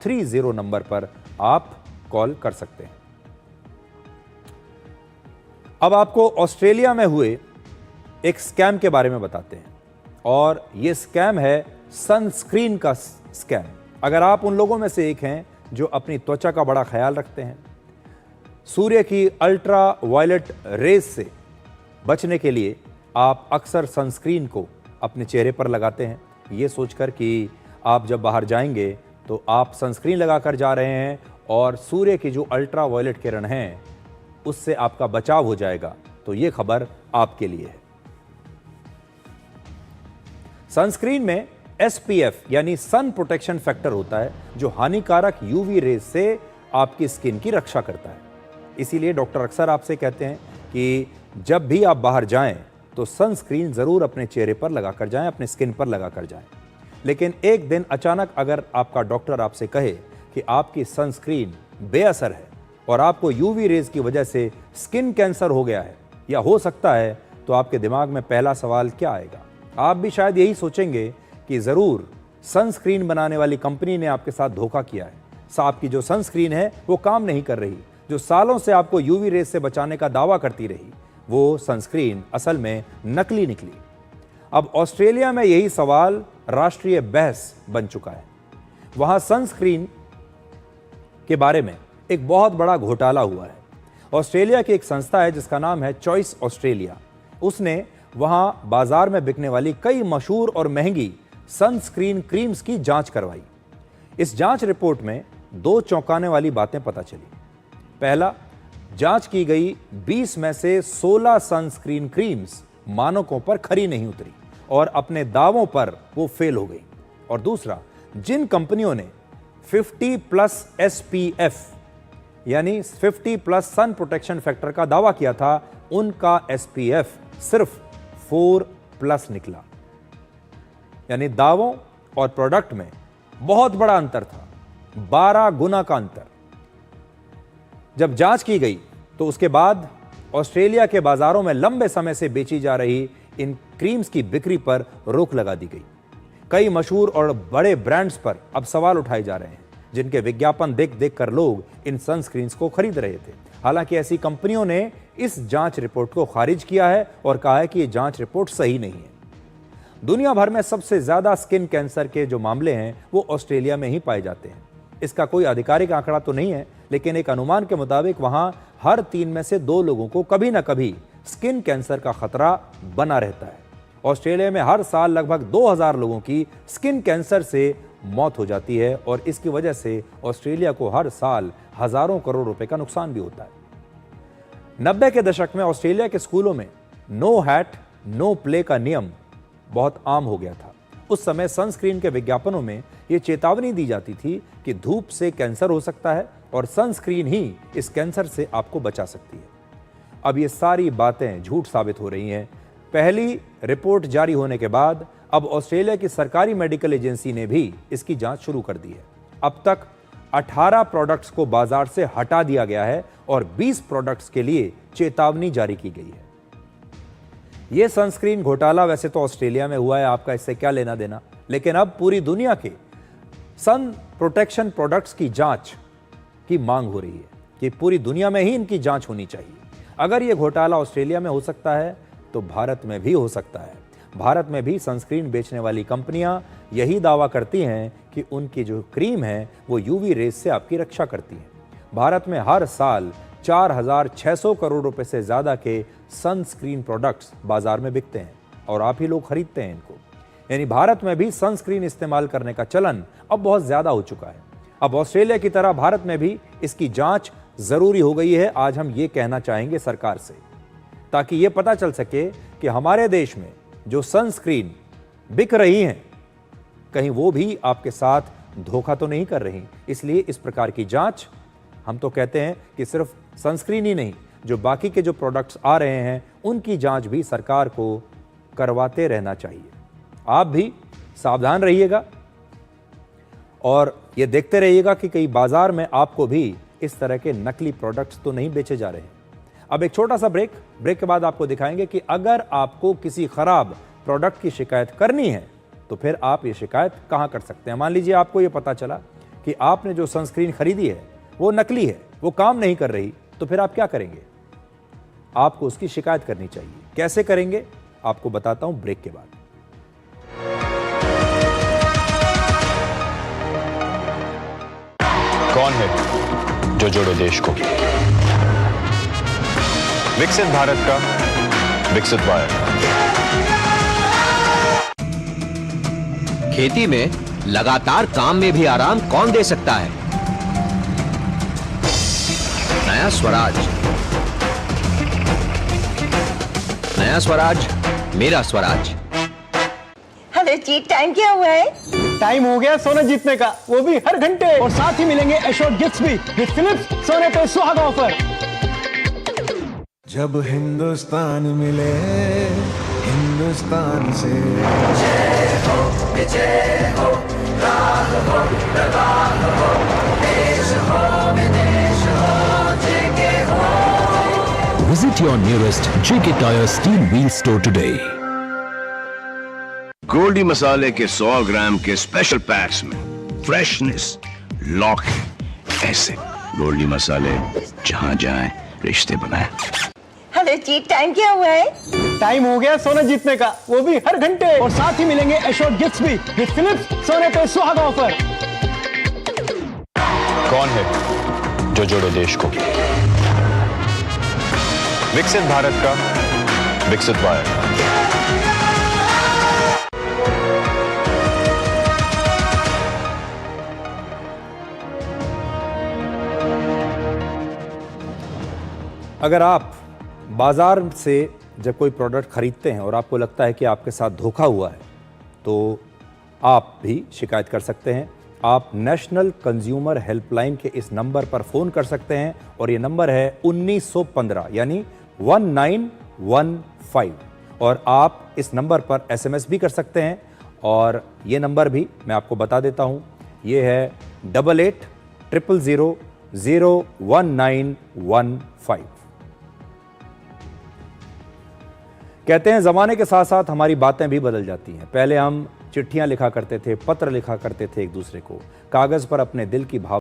30 number पर आप call कर सकते हैं। अब आपको ऑस्ट्रेलिया में हुए एक स्कैम के बारे में बताते हैं, और यह स्कैम है सनस्क्रीन का स्कैम। अगर आप उन लोगों में से एक हैं जो अपनी त्वचा का बड़ा ख्याल रखते हैं, सूर्य की अल्ट्रा वायलेट रेज से बचने के लिए आप अक्सर सनस्क्रीन को अपने चेहरे पर लगाते हैं, ये सोचकर कि आप जब बाहर जाएंगे तो आप सनस्क्रीन लगाकर जा रहे हैं और सूर्य की जो अल्ट्रा वायलेट किरण हैं उससे आपका बचाव हो जाएगा, तो ये खबर आपके लिए है। सनस्क्रीन में SPF यानी सन प्रोटेक्शन फैक्टर होता है, जो हानिकारक यूवी रेज से आपकी स्किन की रक्षा करता है। इसीलिए डॉक्टर अक्सर आपसे कहते हैं कि जब भी आप बाहर जाएं तो सनस्क्रीन जरूर अपने चेहरे पर लगाकर जाएं, अपने स्किन पर लगाकर जाएं। लेकिन एक दिन अचानक अगर आपका डॉक्टर आपसे कहे कि आपकी सनस्क्रीन बेअसर है और आपको यूवी रेज की वजह से स्किन कैंसर हो गया है या हो सकता है, तो आपके दिमाग में पहला सवाल क्या आएगा? आप भी शायद यही सोचेंगे कि ज़रूर सनस्क्रीन बनाने वाली कंपनी ने आपके साथ धोखा किया है। आपकी जो सनस्क्रीन है वो काम नहीं कर रही, जो सालों से आपको यूवी रेज से बचाने का दावा करती रही, वो सनस्क्रीन असल में नकली निकली। अब ऑस्ट्रेलिया में यही सवाल राष्ट्रीय बहस बन चुका है। वहां सनस्क्रीन के बारे में एक बहुत बड़ा घोटाला हुआ है। ऑस्ट्रेलिया की एक संस्था है जिसका नाम है चॉइस ऑस्ट्रेलिया, उसने वहां बाजार में बिकने वाली कई मशहूर और महंगी सनस्क्रीन क्रीम्स की जांच करवाई। इस जांच रिपोर्ट में दो चौंकाने वाली बातें पता चली। पहला, जांच की गई 20 में से 16 सनस्क्रीन क्रीम्स मानकों पर खरी नहीं उतरी और अपने दावों पर वो फेल हो गई। और दूसरा, जिन कंपनियों ने 50+ SPF यानी 50+ सन प्रोटेक्शन फैक्टर का दावा किया था, उनका SPF सिर्फ 4+ निकला। यानी दावों और प्रोडक्ट में बहुत बड़ा अंतर था, 12 गुना का अंतर। जब जांच की गई तो उसके बाद ऑस्ट्रेलिया के बाजारों में लंबे समय से बेची जा रही इन क्रीम्स की बिक्री पर रोक लगा दी गई। कई मशहूर और बड़े ब्रांड्स पर अब सवाल उठाए जा रहे हैं, जिनके विज्ञापन देख देख कर लोग इन सनस्क्रीन्स को खरीद रहे थे। हालांकि ऐसी कंपनियों ने इस जांच रिपोर्ट को खारिज किया है और कहा है कि यह जांच रिपोर्ट सही नहीं है। दुनिया भर में सबसे ज्यादा स्किन कैंसर के जो मामले हैं वो ऑस्ट्रेलिया में ही पाए जाते हैं। इसका कोई आधिकारिक आंकड़ा तो नहीं है, लेकिन एक अनुमान के मुताबिक वहां हर 3 में से 2 लोगों को कभी ना कभी स्किन कैंसर का खतरा बना रहता है। ऑस्ट्रेलिया में हर साल लगभग 2000 लोगों की स्किन कैंसर से मौत हो जाती है और इसकी वजह से ऑस्ट्रेलिया को हर साल हजारों करोड़ रुपए का नुकसान भी होता है। 90 के दशक में ऑस्ट्रेलिया के स्कूलों में नो हैट नो प्ले का नियम बहुत आम हो गया था। उस समय सनस्क्रीन के विज्ञापनों में यह चेतावनी दी जाती थी कि धूप से कैंसर हो सकता है और सनस्क्रीन ही इस कैंसर से आपको बचा सकती है। अब ये सारी बातें झूठ साबित हो रही हैं। पहली रिपोर्ट जारी होने के बाद अब ऑस्ट्रेलिया की सरकारी मेडिकल एजेंसी ने भी इसकी जांच शुरू कर दी है। अब तक 18 प्रोडक्ट्स को बाजार से हटा दिया गया है और 20 प्रोडक्ट्स के लिए चेतावनी जारी की गई है। यह सनस्क्रीन घोटाला वैसे तो ऑस्ट्रेलिया में हुआ है, आपका इससे क्या लेना देना, लेकिन अब पूरी दुनिया के सन प्रोटेक्शन प्रोडक्ट्स की जांच की मांग हो रही है कि पूरी दुनिया में ही इनकी जांच होनी चाहिए। अगर यह घोटाला ऑस्ट्रेलिया में हो सकता है तो भारत में भी हो सकता है। भारत में भी सनस्क्रीन बेचने वाली कंपनियां यही दावा करती हैं कि उनकी जो क्रीम है वो यूवी रेज से आपकी रक्षा करती है। भारत में हर साल 4600 करोड़ रुपए से ज्यादा के सनस्क्रीन प्रोडक्ट्स बाजार में बिकते हैं और आप ही लोग खरीदते हैं इनको। यानी भारत में भी सनस्क्रीन इस्तेमाल करने का चलन अब बहुत ज्यादा हो चुका है। अब ऑस्ट्रेलिया की तरह भारत में भी इसकी जांच जरूरी हो गई है। आज हम ये कहना चाहेंगे सरकार से, ताकि ये पता चल सके कि हमारे देश में जो सनस्क्रीन बिक रही हैं कहीं वो भी आपके साथ धोखा तो नहीं कर रही। इसलिए इस प्रकार की जांच, हम तो कहते हैं कि सिर्फ सनस्क्रीन ही नहीं, जो बाकी के जो प्रोडक्ट्स आ रहे हैं उनकी जांच भी सरकार को करवाते रहना चाहिए। आप भी सावधान रहिएगा और ये देखते रहिएगा कि कहीं बाजार में आपको भी इस तरह के नकली प्रोडक्ट्स तो नहीं बेचे जा रहे हैं। अब एक छोटा सा ब्रेक के बाद आपको दिखाएंगे कि अगर आपको किसी खराब प्रोडक्ट की शिकायत करनी है तो फिर आप ये शिकायत कहां कर सकते हैं। मान लीजिए आपको ये पता चला कि आपने जो सनस्क्रीन खरीदी है वो नकली है, वो काम नहीं कर रही, तो फिर आप क्या करेंगे? आपको उसकी शिकायत करनी चाहिए। कैसे करेंगे आपको बताता हूं ब्रेक के बाद। कौन है जो जोड़े देश को? विकसित भारत का विकसित भारत। खेती में लगातार काम में भी आराम कौन दे सकता है? नया स्वराज। नया स्वराज, मेरा स्वराज। अरे जी, टाइम क्या हुआ है? टाइम हो गया सोना जीतने का, वो भी हर घंटे। और साथ ही मिलेंगे एश्योर्ड गिफ्ट्स भी विद फिलिप्स सोने पे सुहागा ऑफर। जब हिंदुस्तान मिले हिंदुस्तान से, जय हो राह हो प्रवाह हो, देश हो विदेश हो, जेके हो। Visit your nearest JK Tyre Steel Wheel store today. Goldy मसाले के 100 ग्राम के स्पेशल पैक्स में फ्रेशनेस लॉक है। ऐसे गोल्डी मसाले जहां जाएं रिश्ते बनाएं। अरे जी, टाइम क्या हुआ है? टाइम हो गया सोना जीतने का, वो भी हर घंटे। और साथ ही मिलेंगे एश्योर्ड गिफ्ट्स भी विद फिलिप्स सोने पे सुहागा ऑफर। कौन है जो जोड़े देश को? विकसित भारत का विकसित भारत। अगर आप बाज़ार से जब कोई प्रोडक्ट खरीदते हैं और आपको लगता है कि आपके साथ धोखा हुआ है, तो आप भी शिकायत कर सकते हैं। आप नेशनल कंज्यूमर हेल्पलाइन के इस नंबर पर फ़ोन कर सकते हैं और ये नंबर है 1915 यानी 1915। और आप इस नंबर पर SMS भी कर सकते हैं। और ये नंबर भी मैं आपको बता देता हूँ, ये है 8800001915। कहते हैं ज़माने के साथ साथ हमारी बातें भी बदल जाती हैं। पहले हम चिट्ठियां लिखा करते थे, पत्र लिखा करते थे एक दूसरे को, कागज़ पर अपने दिल की भाव